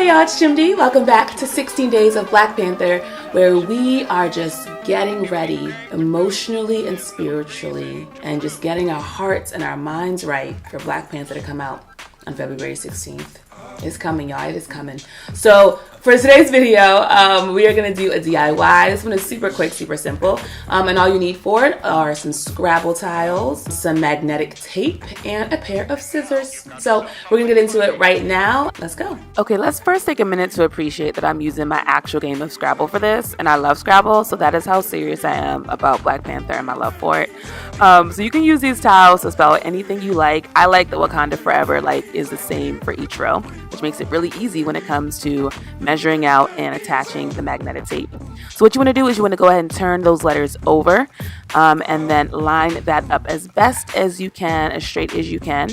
Hey y'all, it's Chimdi. Welcome back to 16 Days of Black Panther, where we are just getting ready emotionally and spiritually and just getting our hearts and our minds right for Black Panther to come out on February 16th. It's coming, y'all. It is coming. So for today's video, we are going to do a DIY. This one is super quick, super simple. And all you need for it are some Scrabble tiles, some magnetic tape, and a pair of scissors. So we're going to get into it right now. Let's go. Okay, let's first take a minute to appreciate that I'm using my actual game of Scrabble for this. And I love Scrabble, so that is how serious I am about Black Panther and my love for it. So you can use these tiles to spell anything you like. I like that Wakanda Forever is the same for each row, which makes it really easy when it comes to measuring out and attaching the magnetic tape. So what you want to do is you want to go ahead and turn those letters over and then line that up as best as you can, as straight as you can,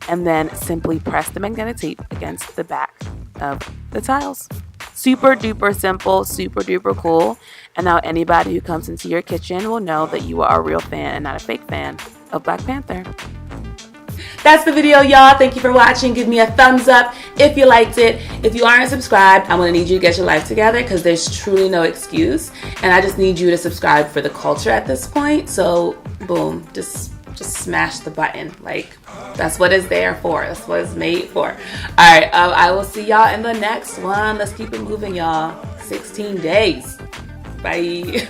and then simply press the magnetic tape against the back of the tiles. Super duper simple, super duper cool. And now anybody who comes into your kitchen will know that you are a real fan and not a fake fan of Black Panther. That's the video, y'all. Thank you for watching. Give me a thumbs up if you liked it. If you aren't subscribed, I'm going to need you to get your life together because there's truly no excuse. And I just need you to subscribe for the culture at this point. So, boom, just smash the button. That's what it's there for. That's what it's made for. All right, I will see y'all in the next one. Let's keep it moving, y'all. 16 days. Bye.